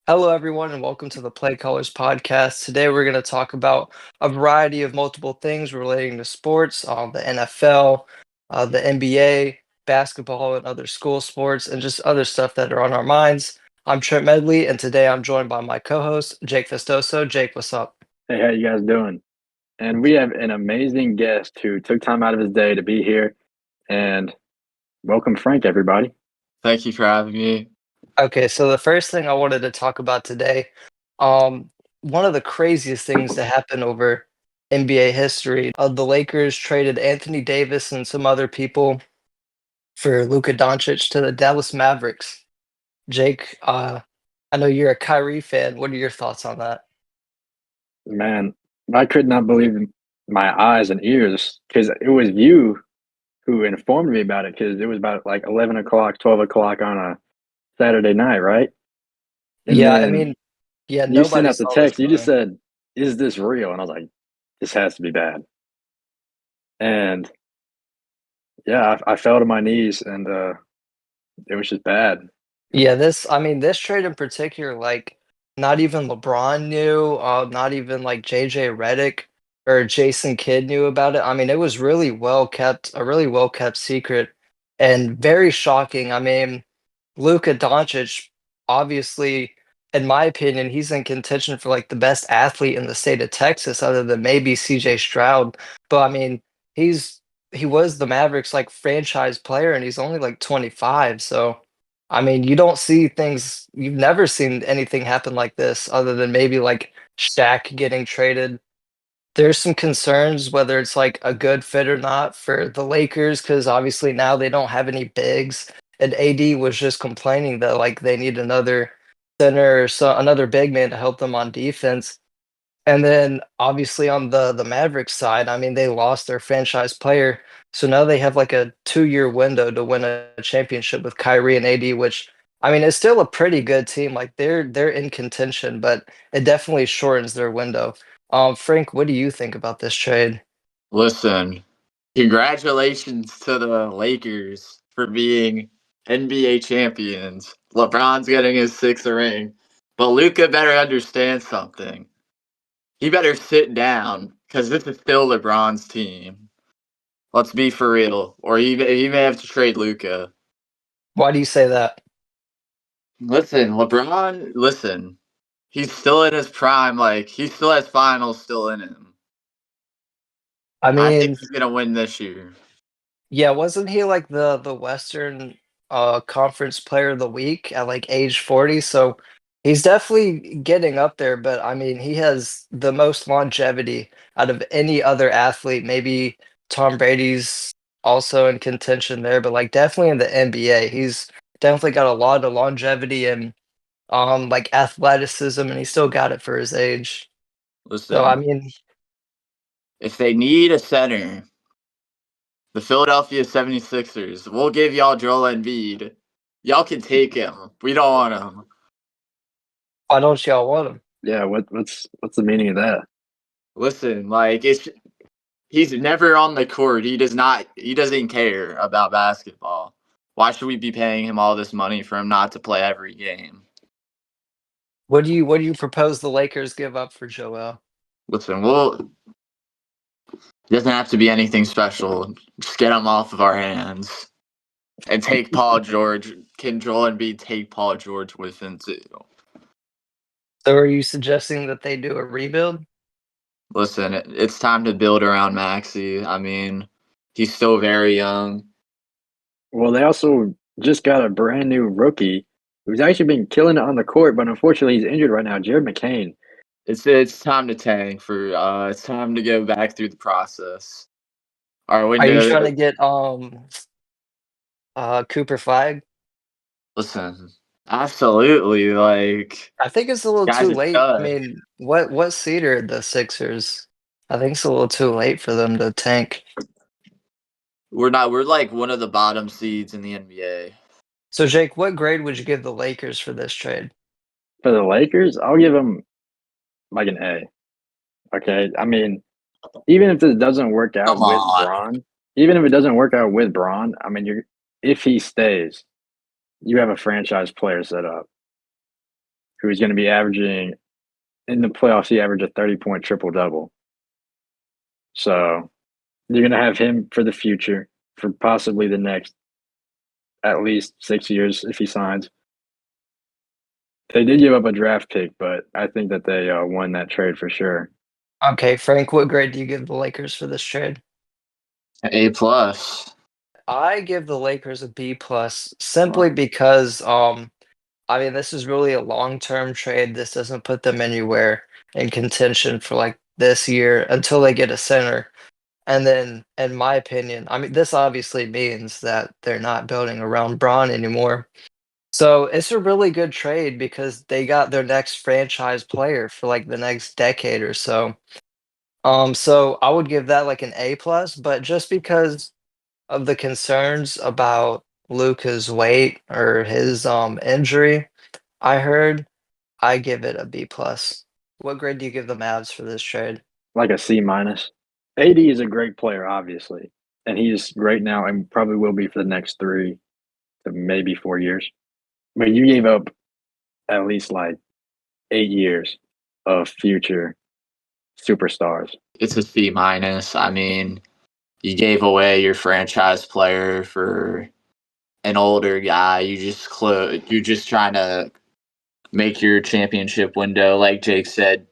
Hello, everyone, and welcome to the Playcallers podcast. Today, we're going to talk about a variety of multiple things relating to sports, the NFL, the NBA, basketball, and other school sports, and just other stuff that are on our minds. I'm Trent Medley, and today I'm joined by my co-host, Jake Festoso. Jake, what's up? Hey, how you guys doing? And we have an amazing guest who took time out of his day to be here. And welcome, Frank, everybody. Thank you for having me. Okay, so the first thing I wanted to talk about today, um, one of the craziest things to happen over NBA history, the Lakers traded Anthony Davis and some other people for Luka Doncic to the Dallas Mavericks. Jake, I know you're a Kyrie fan. What are your thoughts on that? Man, I could not believe my eyes and ears because it was you who informed me about it because it was about like 11 o'clock, 12 o'clock on a Saturday night, right? And Yeah, I then mean, yeah, you sent nobody out the saw this text. You just coming. said, "Is this real?" And I was like, "This has to be bad." And yeah, I fell to my knees and it was just bad. Yeah, this trade in particular, like, not even LeBron knew, not even like JJ Redick or Jason Kidd knew about it. I mean, it was really well kept, a really well kept secret and very shocking. I mean, Luka Doncic, obviously, in my opinion, he's in contention for like the best athlete in the state of Texas, other than maybe CJ Stroud. But I mean, he's he was the Mavericks like franchise player and he's only like 25. So I mean, you don't see things, you've never seen anything happen like this other than maybe like Shaq getting traded. There's some concerns whether it's like a good fit or not for the Lakers because obviously now they don't have any bigs. And AD was just complaining that like they need another center or so another big man to help them on defense. And then obviously on the Mavericks side, I mean they lost their franchise player. So now they have like a 2-year window to win a championship with Kyrie and AD, which I mean it's still a pretty good team. Like they're in contention, but it definitely shortens their window. Frank, what do you think about this trade? Listen, congratulations to the Lakers for being NBA champions. LeBron's getting his sixth ring, but Luca better understand something. He better sit down because this is still LeBron's team. Let's be for real, or he may have to trade Luca. Why do you say that? Listen, LeBron. Listen, he's still in his prime. Like he still has finals still in him. I I think mean, he's gonna win this year. yeah, wasn't he like the Western Conference Player of the Week at like age 40? So he's definitely getting up there, but I mean, he has the most longevity out of any other athlete. Maybe Tom Brady's also in contention there, but like definitely in the NBA, he's definitely got a lot of longevity and like athleticism, and he still got it for his age. So I Listen, mean, if they need a center, the Philadelphia 76ers, we'll give y'all Joel Embiid. Y'all can take him. We don't want him. why don't y'all want him? Yeah, what's the meaning of that? Listen, like he's never on the court. He doesn't care about basketball. Why should we be paying him all this money for him not to play every game? What do you propose the Lakers give up for Joel? Listen, it doesn't have to be anything special. Just get him off of our hands. And take Paul George. Can Joel Embiid take Paul George with him too? So are you suggesting that they do a rebuild? Listen, it's time to build around Maxi. I mean, he's still very young. Well, they also just got a brand new rookie who's actually been killing it on the court, but unfortunately he's injured right now, Jared McCain. It's time to tank for it's time to go back through the process. Our Are you trying window to get Cooper Flag? listen, absolutely like I think it's a little guys too a late. I stud. mean, what seed are the Sixers? I think it's a little too late for them to tank. We're like one of the bottom seeds in the NBA. So Jake, what grade would you give the Lakers for this trade? For the Lakers, I'll give them like an A. Okay. I mean, even if this doesn't work out Come with on. Braun, even if it doesn't work out with Braun, I mean, if he stays, you have a franchise player set up who's going to be averaging in the playoffs. He averaged a 30-point triple double. So you're going to have him for the future, for possibly the next at least 6 years if he signs. They did give up a draft pick, but I think that they won that trade for sure. Okay, Frank, what grade do you give the Lakers for this trade? A plus. I give the Lakers a B plus Wow. simply because I mean this is really a long-term trade. This doesn't put them anywhere in contention for like this year until they get a center. And then in my opinion, I mean this obviously means that they're not building around Braun anymore. So it's a really good trade because they got their next franchise player for like the next decade or so. So I would give that like an A plus, but just because of the concerns about Luka's weight or his injury, I heard, I give it a B plus. What grade do you give the Mavs for this trade? Like a C minus. AD is a great player, obviously, and he's great now and probably will be for the next 3 to maybe 4 years. But you gave up at least like 8 years of future superstars. It's a C minus. I mean, you gave away your franchise player for an older guy. You're just trying to make your championship window, like Jake said,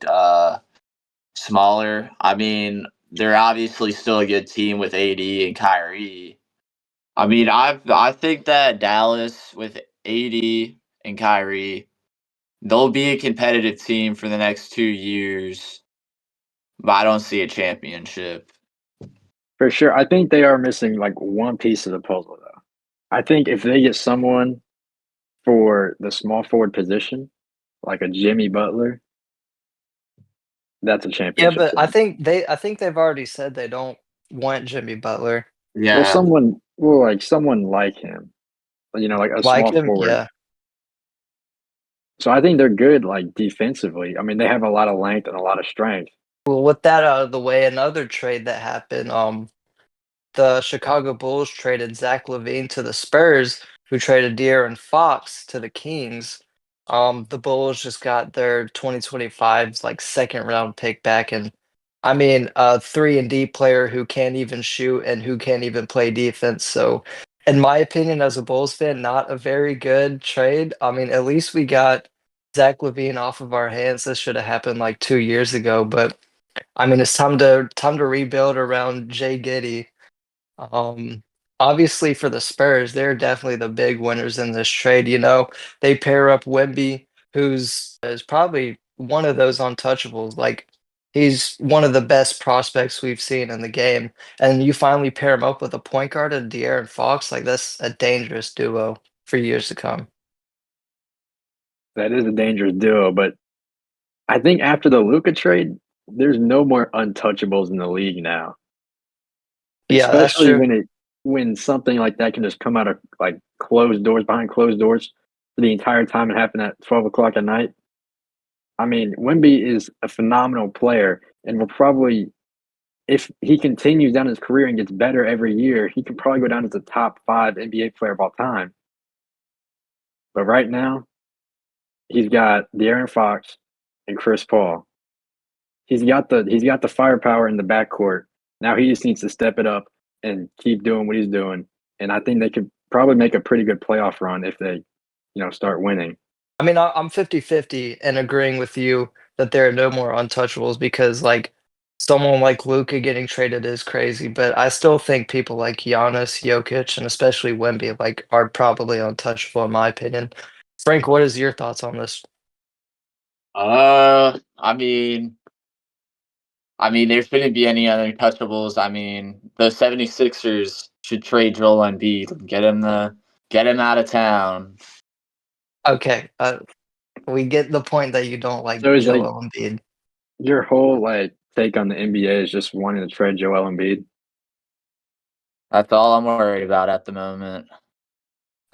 smaller. I mean, they're obviously still a good team with AD and Kyrie. I mean, I think that Dallas with AD and Kyrie, they'll be a competitive team for the next 2 years, but I don't see a championship. For sure. I think they are missing like one piece of the puzzle, though. I think if they get someone for the small forward position, like a Jimmy Butler, that's a Yeah, championship but I team. think they've already said they don't want Jimmy Butler. Well, Yeah, someone like him, like a Like small him, forward. yeah. So I think they're good, like defensively. I mean, they have a lot of length and a lot of strength. Well, with that out of the way, another trade that happened, the Chicago Bulls traded Zach LaVine to the Spurs, who traded De'Aaron Fox to the Kings. The Bulls just got their 2025's like second round pick back, and I mean, a 3-and-D player who can't even shoot and who can't even play defense. So, in my opinion, as a Bulls fan, not a very good trade. I mean, at least we got Zach LaVine off of our hands. This should have happened like 2 years ago, but I mean, it's time to rebuild around Jay Giddey. Um, Obviously for the Spurs, they're definitely the big winners in this trade. They pair up Wemby, who's is probably one of those untouchables. Like he's one of the best prospects we've seen in the game, and you finally pair him up with a point guard and De'Aaron Fox. Like that's a dangerous duo for years to come. That is a dangerous duo, but I think after the Luka trade, there's no more untouchables in the league now. Yeah, that's Especially true. when something like that can just come out of like closed doors, behind closed doors for the entire time and happen at 12 o'clock at night. I mean, Wemby is a phenomenal player and will probably, if he continues down his career and gets better every year, he could probably go down as the top 5 NBA player of all time. But right now, he's got De'Aaron Fox and Chris Paul. He's got the firepower in the backcourt. Now he just needs to step it up and keep doing what he's doing. And I think they could probably make a pretty good playoff run if they, start winning. I mean, I'm 50-50 and agreeing with you that there are no more untouchables because, like, someone like Luka getting traded is crazy, but I still think people like Giannis, Jokic, and especially Wemby, like, are probably untouchable in my opinion. Frank, what is your thoughts on this? I mean, there shouldn't be any other untouchables. I mean, the 76ers should trade Joel Embiid and get him out of town. Okay, we get the point that you don't like So is like Joel Embiid. your whole like take on the NBA is just wanting to trade Joel Embiid. That's all I'm worried about at the moment.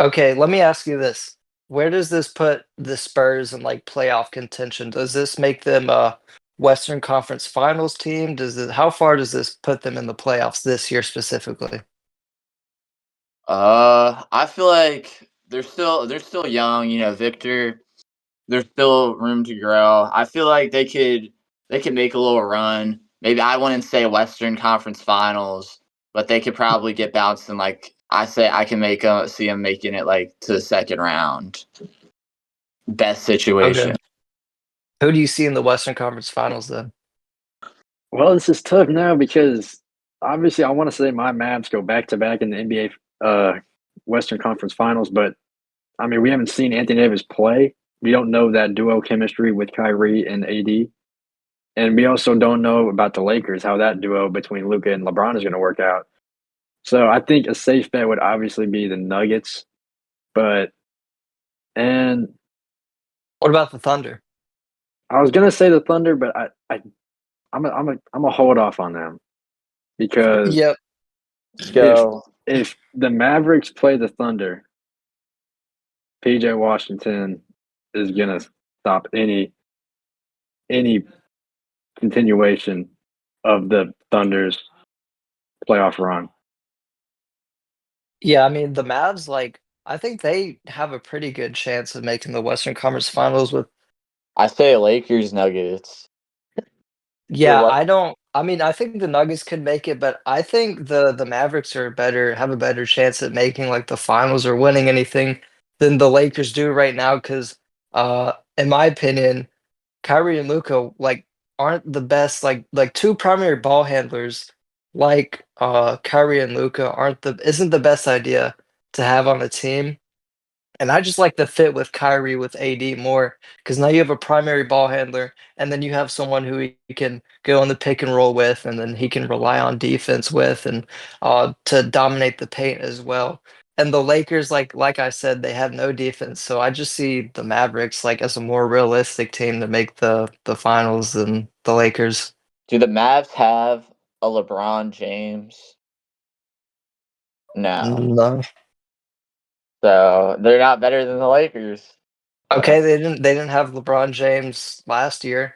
Okay, let me ask you this. Where does this put the Spurs in like playoff contention? Does this make them a Western Conference Finals team? How far does this put them in the playoffs this year specifically? I feel like they're still young. Victor there's still room to grow. I feel like they could make a little run. Maybe I wouldn't say Western Conference Finals, but they could probably get bounced in like I say I can see them making it like to the second round. Best situation. Okay. Who do you see in the Western Conference Finals then? Well, this is tough now because obviously I want to say my Mavs go back to back in the NBA Western Conference Finals, but I mean we haven't seen Anthony Davis play. We don't know that duo chemistry with Kyrie and AD. And we also don't know about the Lakers, how that duo between Luka and LeBron is going to work out. So I think a safe bet would obviously be the Nuggets, but and What about the Thunder? I was gonna say the Thunder, but I'm a hold off on them because Yep. Let's if go. if the Mavericks play the Thunder, PJ Washington is gonna stop any continuation of the Thunder's playoff run. Yeah, I mean the Mavs, like I think they have a pretty good chance of making the Western Conference Finals with. I say Lakers Nuggets. Yeah, I don't. I mean, I think the Nuggets could make it, but I think the Mavericks have a better chance at making like the finals or winning anything than the Lakers do right now. Because, in my opinion, Kyrie and Luka like aren't the best. Like two primary ball handlers, like Kyrie and Luka aren't the isn't the best idea to have on a team. And I just like the fit with Kyrie with AD more because now you have a primary ball handler, and then you have someone who he can go on the pick and roll with, and then he can rely on defense with, and to dominate the paint as well. And the Lakers, like I said, they have no defense, so I just see the Mavericks like as a more realistic team to make the finals than the Lakers. Do the Mavs have a LeBron James? No. No. So they're not better than the Lakers. Okay, So, they didn't have LeBron James last year.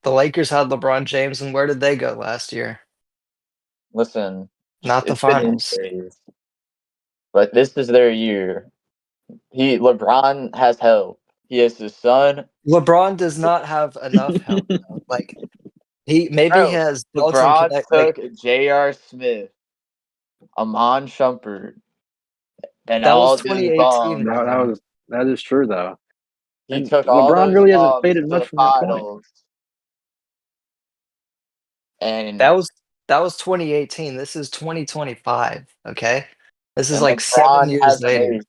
The Lakers had LeBron James, and where did they go last year? listen, Not the it's been finals. injuries, but this is their year. LeBron has help. He has his son. LeBron does not have enough help though. Like he maybe he Bro, has Dalton LeBron Connect. Like took J.R. Smith, Amon Shumpert, and that was all these 2018, bums. man. That is true though. He And took all LeBron those really hasn't bums faded to the much from that point. finals. And That was that was 2018. This is 2025. Okay, this is and like seven LeBron years hasn't later. aged.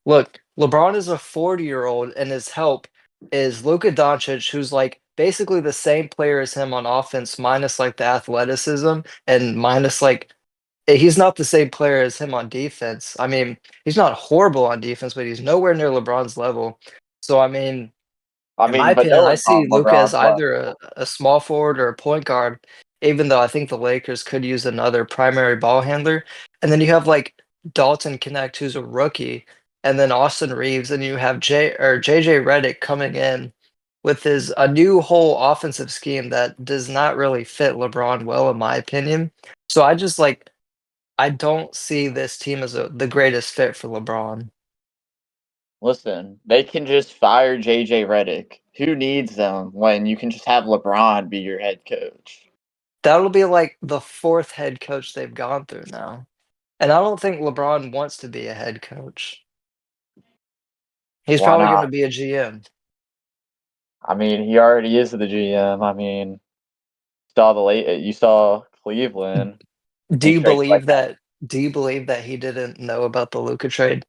Look, LeBron is a 40-year-old, and his help is Luka Doncic, who's like basically the same player as him on offense, minus like the athleticism and minus like he's not the same player as him on defense. I mean, he's not horrible on defense, but he's nowhere near LeBron's level. So, I mean, I in my mean, but opinion, no I one's see on Luka as LeBron's either level. a small forward or a point guard, even though I think the Lakers could use another primary ball handler. And then you have like Dalton Connect, who's a rookie, and then Austin Reeves, and you have JJ Redick coming in with his a new whole offensive scheme that does not really fit LeBron well, in my opinion. So I just like I don't see this team as the greatest fit for LeBron. Listen, they can just fire JJ Redick. Who needs them when you can just have LeBron be your head coach? That'll be like the fourth head coach they've gone through now. And I don't think LeBron wants to be a head coach. He's Why probably going to not? be a GM. I mean, he already is the GM. I mean, saw the late you saw Cleveland. Do He you traded like believe that? Do you believe that he didn't know about the Luka trade?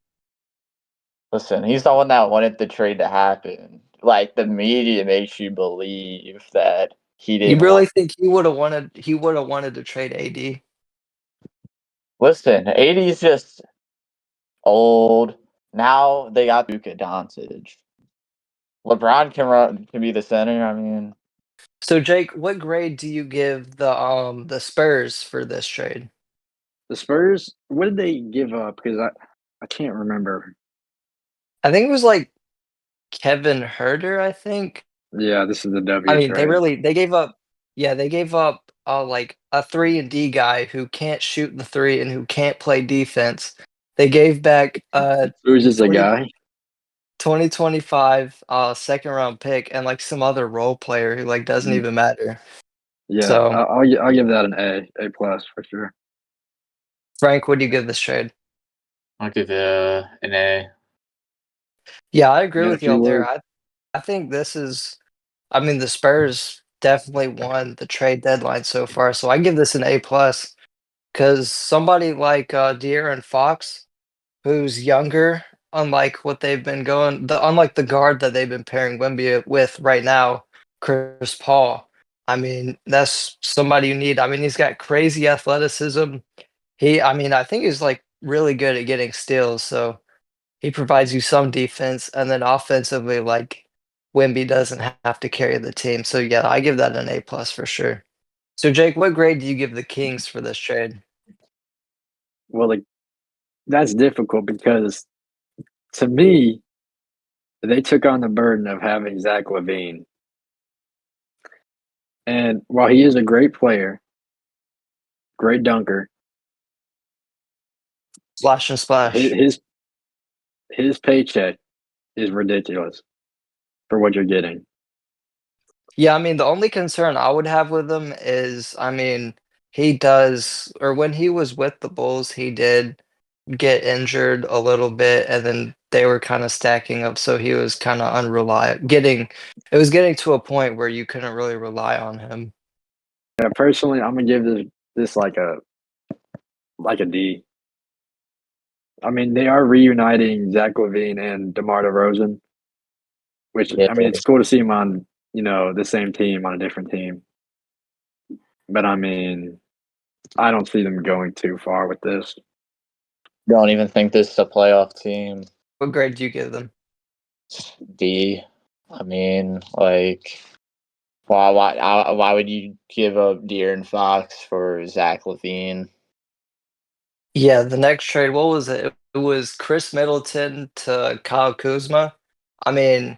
listen, he's the one that wanted the trade to happen. Like the media makes you believe that he You didn't want. really think he would have wanted to trade AD? Listen, 80's just old. Now they got Luka Doncic. LeBron can be the center. I mean, So Jake, what grade do you give the Spurs for this trade? The Spurs, what did they give up? Because I can't remember. I think it was like Kevin Herter, I think. Yeah, this is the I W mean, trade. they gave up yeah, they gave up, like, a 3 and D guy who can't shoot the 3 and who can't play defense. They gave back, Who's just a 20 guy? 2025 second round pick and like some other role player who like doesn't Mm, even matter. yeah, So I'll give that an A plus for sure. Frank, what do you give this trade? I'll give it an A. Yeah, I agree In a with few y'all there. words, I think this is I mean the Spurs definitely won the trade deadline so far. So I give this an A plus because somebody like De'Aaron Fox, who's younger, unlike what they've been going unlike the guard that they've been pairing Wemby with right now, Chris Paul. I mean, that's somebody you need. I mean, he's got crazy athleticism. I mean, I think he's like really good at getting steals, so he provides you some defense, and then offensively, like Wemby doesn't have to carry the team. So yeah, I give that an A plus for sure. So Jake, what grade do you give the Kings for this trade? well, like that's difficult because to me, they took on the burden of having Zach LaVine, and while he is a great player, great dunker, Splash and his splash. his, his paycheck is ridiculous for what you're getting. Yeah, I mean, the only concern I would have with him is, I mean, he does, or when he was with the Bulls, he did get injured a little bit, and then they were kind of stacking up, so he was kind of unreliable. It was getting to a point where you couldn't really rely on him. Yeah, personally, I'm gonna give this like a D. I mean, they are reuniting Zach LaVine and DeMar DeRozan, which Yeah. I mean, it's cool to see him on the same team on a different team. But I mean, I don't see them going too far with this. Don't even think this is a playoff team. What grade do you give them? D. I mean, like, why would you give up De'Aaron Fox for Zach LaVine? Yeah, the next trade, what was it? It was Chris Middleton to Kyle Kuzma. I mean,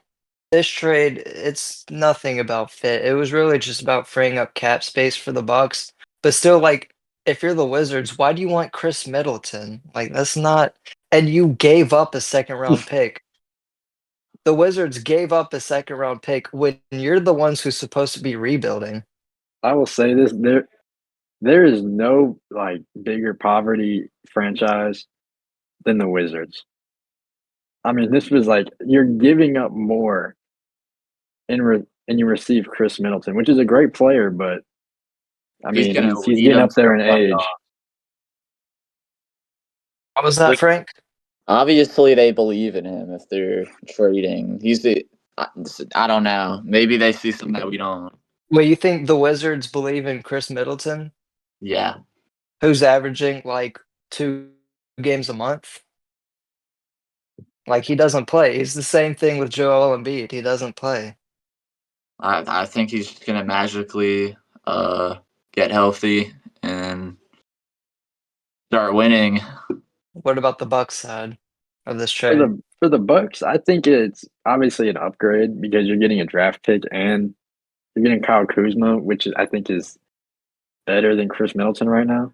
this trade, it's nothing about fit. It was really just about freeing up cap space for the Bucks. But still, like, if you're the Wizards, why do you want Chris Middleton? Like, that's not. And you gave up a second round pick. The Wizards gave up a second round pick when you're the ones who's supposed to be rebuilding. I will say this: there is no like bigger poverty franchise than the Wizards. I mean, this was like you're giving up more and you receive Chris Middleton, which is a great player, but I He's mean, gonna he's lead getting them up to there the in age. playoffs. How was that, Frank? Obviously, they believe in him if they're trading. I don't know. Maybe they see something that we don't. Wait, you think the Wizards believe in Chris Middleton, Yeah, who's averaging like 2 games a month? Like he doesn't play. He's the same thing with Joel Embiid. He doesn't play. I think he's gonna magically get healthy and start winning. What about the Bucks side of this For trade? the Bucks, I think it's obviously an upgrade because you're getting a draft pick and you're getting Kyle Kuzma, which I think is better than Chris Middleton right now.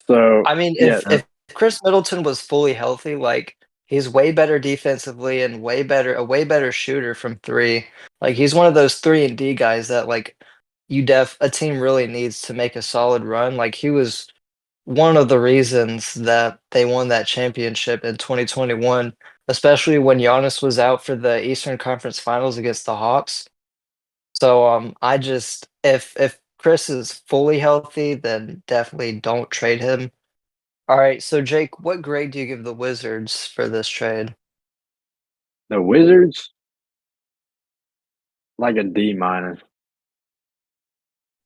So I mean, yeah, if Chris Middleton was fully healthy, like he's way better defensively and a way better shooter from three. Like he's one of those 3 and D guys that like a team really needs to make a solid run. Like he was one of the reasons that they won that championship in 2021, especially when Giannis was out for the Eastern Conference Finals against the Hawks. So I just if Chris is fully healthy, then definitely don't trade him. All right, so Jake, what grade do you give the Wizards for this trade? the Wizards like a D minus.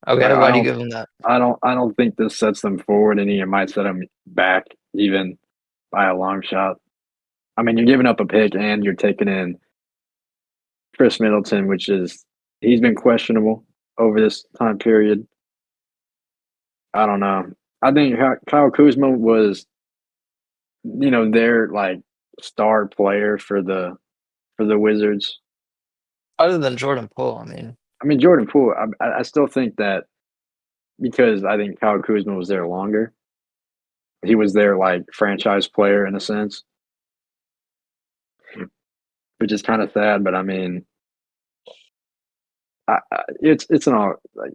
Okay, I why do you don't give them that? I don't think this sets them forward any. It might set them back even by a long shot. I mean, you're giving up a pick and you're taking in Chris Middleton, which is he's been questionable over this time period. I don't know. I think Kyle Kuzma was, their like star player for the Wizards. Other than Jordan Poole, I mean, I mean, Jordan Poole. I still think that because I think Kyle Kuzma was there longer. He was their like franchise player in a sense. which is kind of sad. But I mean, it's an all like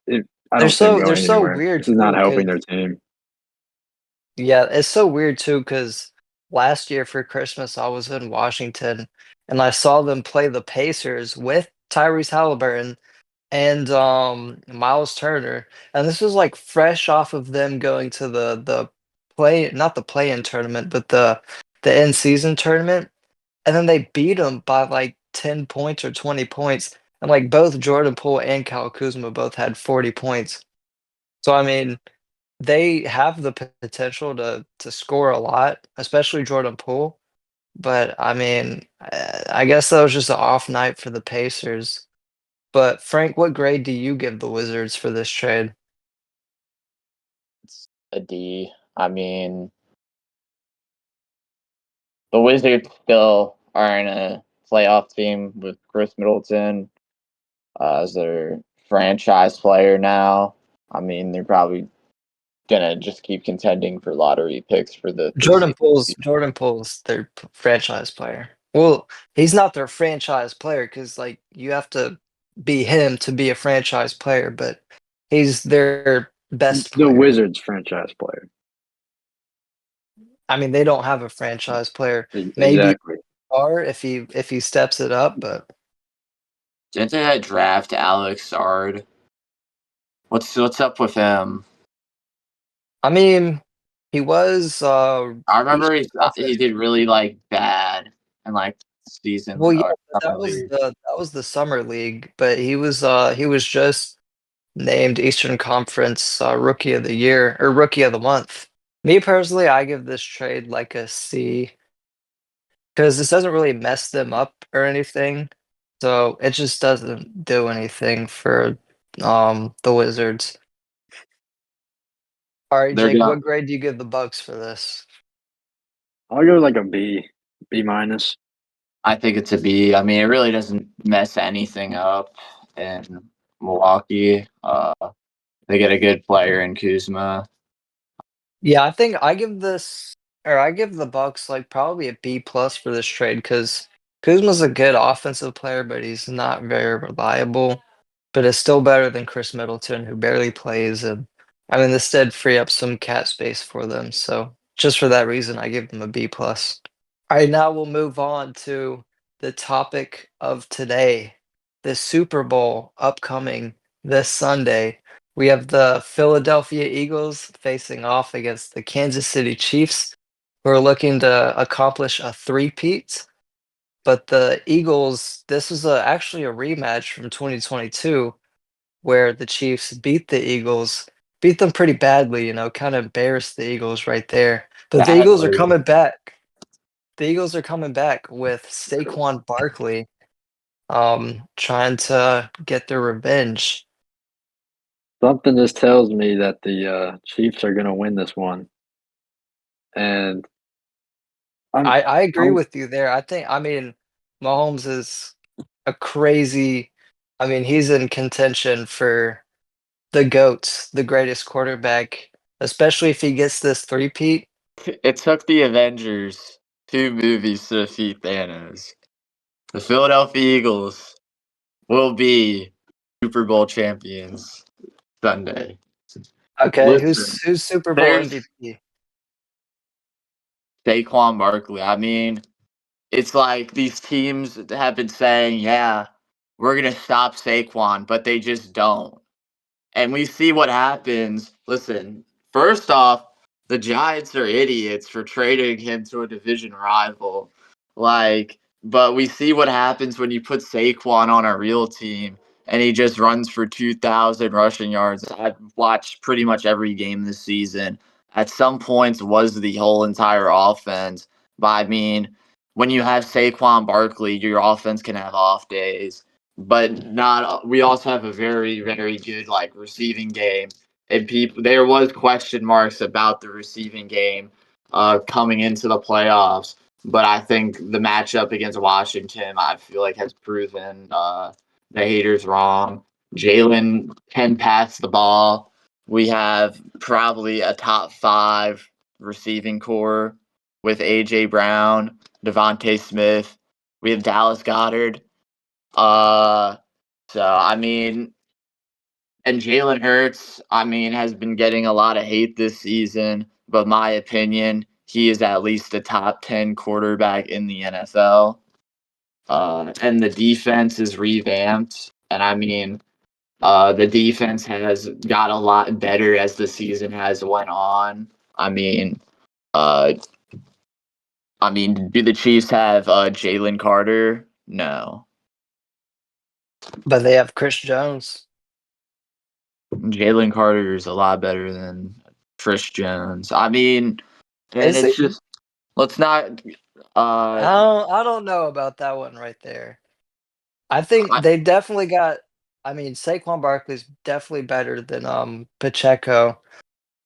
it. I They're don't see them so they're going so anywhere. weird This is not too, helping because their team. yeah, it's so weird too, because last year for Christmas I was in Washington and I saw them play the Pacers with Tyrese Halliburton and Miles Turner, and this was like fresh off of them going to the play, not the play-in tournament, but the in-season tournament, and then they beat them by like 10 points or 20 points, and like both Jordan Poole and Kyle Kuzma both had 40 points. So I mean, they have the potential to score a lot, especially Jordan Poole. But I mean, I guess that was just an off night for the Pacers. But Frank, what grade do you give the Wizards for this trade? It's a D. I mean, the Wizards still are in a playoff team with Chris Middleton as their franchise player now. I mean, they're probably gonna just keep contending for lottery picks for the foreseeable future. Jordan Poole's their franchise player. Well, he's not their franchise player because like you have to be him to be a franchise player, but he's their best The player. Wizards franchise player. I mean, they don't have a franchise player. Maybe Exactly. are if he steps it up, but Didn't they draft Alex Sard? What's up with him? I mean, he was I he was remember he drafted. did really like bad and like season Well, yeah, or but summer league. that was the summer league, but he was just named Eastern Conference Rookie of the Year or Rookie of the Month. Me personally, I give this trade like a C because this doesn't really mess them up or anything. So it just doesn't do anything for the Wizards. All right, They're Jake, gonna. what grade do you give the Bucks for this? I'll go like a B, B minus. I think it's a B. I mean, it really doesn't mess anything up in Milwaukee. They get a good player in Kuzma. Yeah, I think I give this or I give the Bucks like probably a B plus for this trade because Kuzma's a good offensive player, but he's not very reliable. But it's still better than Chris Middleton, who barely plays. And I mean, this did free up some cap space for them. So just for that reason, I give them a B plus. All right, now we'll move on to the topic of today, the Super Bowl upcoming this Sunday. We have the Philadelphia Eagles facing off against the Kansas City Chiefs, who are looking to accomplish a three-peat. But the Eagles, this is actually a rematch from 2022, where the Chiefs beat the Eagles, beat them pretty badly, kind of embarrassed the Eagles right there. But the Eagles are Badly. coming back. The Eagles are coming back with Saquon Barkley, trying to get their revenge. Something just tells me that the Chiefs are going to win this one, and I'm, I agree I'm with you there. I mean, Mahomes is a crazy. I mean, he's in contention for the GOAT, the greatest quarterback, especially if he gets this three-peat. It took the Avengers 2 movies to defeat Thanos. The Philadelphia Eagles will be Super Bowl champions Sunday. Okay, Listen, who's Super Bowl there's MVP? Saquon Barkley. I mean, it's like these teams have been saying, yeah, we're going to stop Saquon, but they just don't. And we see what happens. Listen, first off, the Giants are idiots for trading him to a division rival. But we see what happens when you put Saquon on a real team and he just runs for 2,000 rushing yards. I've watched pretty much every game this season. At some points, was the whole entire offense. But I mean, when you have Saquon Barkley, your offense can have off days, but not. We also have a very, very good receiving game, and there was question marks about the receiving game coming into the playoffs. But I think the matchup against Washington, I feel like, has proven the haters wrong. Jalen can pass the ball. We have probably a top 5 receiving core with AJ Brown, Devontae Smith, We have Dallas Goddard. So I mean, and Jalen Hurts, I mean, has been getting a lot of hate this season, but my opinion, he is at least a top 10 quarterback in the NFL. And the defense is revamped, and I mean, the defense has got a lot better as the season has went on. I mean, uh, do the Chiefs have Jalen Carter? No. But they have Chris Jones. Jalen Carter is a lot better than Chris Jones. I mean, and Is he? it's just let's not. I don't know about that one right there. I think I, they definitely got. I mean, Saquon Barkley's definitely better than Pacheco.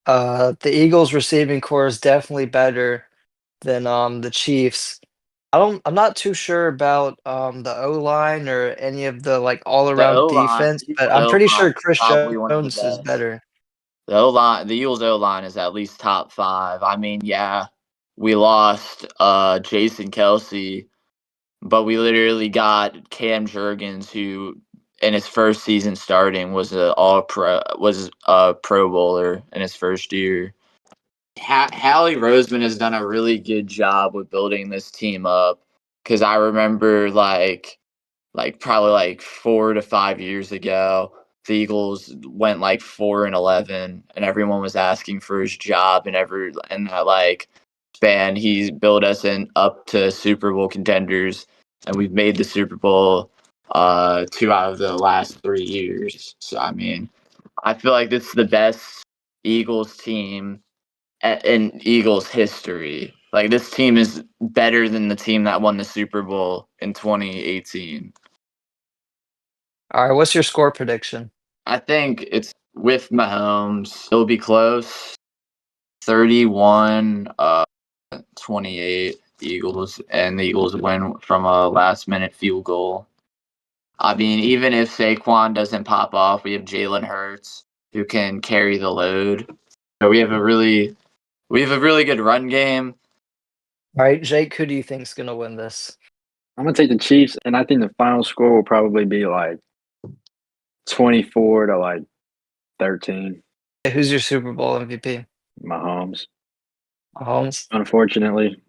The Eagles receiving core is definitely better than the Chiefs. I'm not too sure about the O line or any of the like all the around O line, defense, but I'm pretty sure Chris probably one of the Jones is best. better. The O line, the Eagles O line is at least top 5. I mean, yeah, we lost Jason Kelsey, but we literally got Cam Jurgens, who in his first season starting was a Pro Bowler in his first year. Hallie Roseman has done a really good job with building this team up because I remember probably like 4 to 5 years ago, the Eagles went like 4-11, and everyone was asking for his job, and that like span he's built us in up to Super Bowl contenders, and we've made the Super Bowl 2 out of the last 3 years. So I mean, I feel like this is the best Eagles team in Eagles history. Like this team is better than the team that won the Super Bowl in 2018. All right, what's your score prediction? I think it's with Mahomes. It'll be close. 31 28 Eagles, and the Eagles win from a last minute field goal. I mean, even if Saquon doesn't pop off, we have Jalen Hurts who can carry the load. So we have a really good run game. All right, Jake, who do you think's gonna win this? I'm gonna take the Chiefs, and I think the final score will probably be like 24 to like 13. Who's your Super Bowl MVP? Mahomes, Mahomes. unfortunately.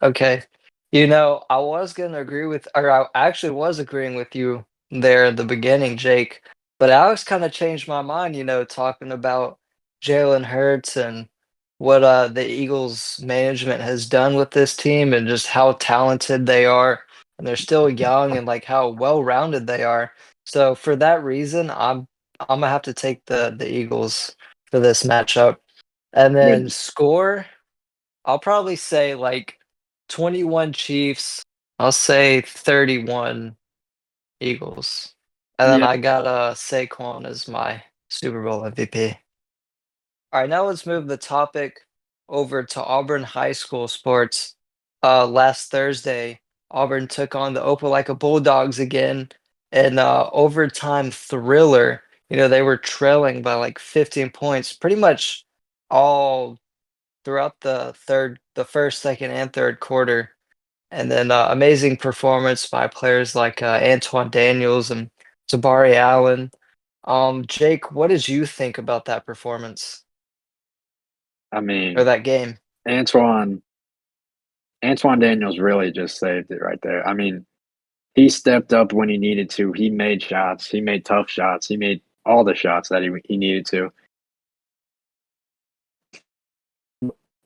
Okay. You know, I was gonna agree with, or I actually was agreeing with you there at the beginning, Jake. But Alex kind of changed my mind, talking about Jalen Hurts and what the Eagles management has done with this team and just how talented they are. And they're still young and like how well-rounded they are. So for that reason, I'm gonna have to take the Eagles for this matchup. And But then score. I'll probably say like 21 Chiefs. I'll say 31 Eagles. And then yeah, I got Saquon as my Super Bowl MVP. All right, now let's move the topic over to Auburn High School sports. Last Thursday, Auburn took on the Opelika Bulldogs again in overtime thriller. They were trailing by like 15 points pretty much all throughout the first, second, and third quarter. And then amazing performance by players like Antoine Daniels and Tabari Allen. Jake, what did you think about that performance I or mean, that game? Antoine Antoine Daniels really just saved it right there. I mean, he stepped up when he needed to. He made shots. He made tough shots. He made all the shots that he needed to.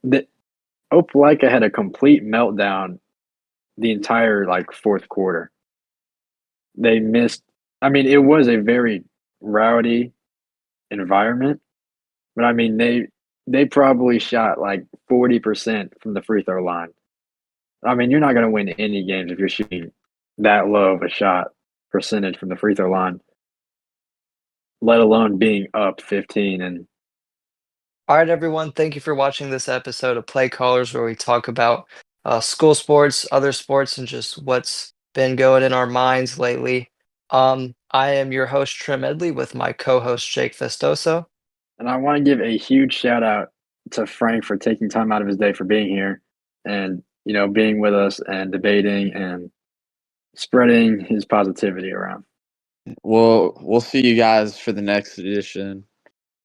The Opelika had a complete meltdown the entire like fourth quarter. They missed. I mean, it was a very rowdy environment, but I mean they probably shot like 40% from the free throw line. I mean, you're not going to win any games if you're shooting that low of a shot percentage from the free throw line, let alone being up 15. And All right, everyone. Thank you for watching this episode of Playcallers, where we talk about school sports, other sports, and just what's been going in our minds lately. I am your host, Trim Edley, with my co-host, Jake Festoso. I want to give a huge shout out to Frank for taking time out of his day for being here and being with us and debating and spreading his positivity around. We'll see you guys for the next edition.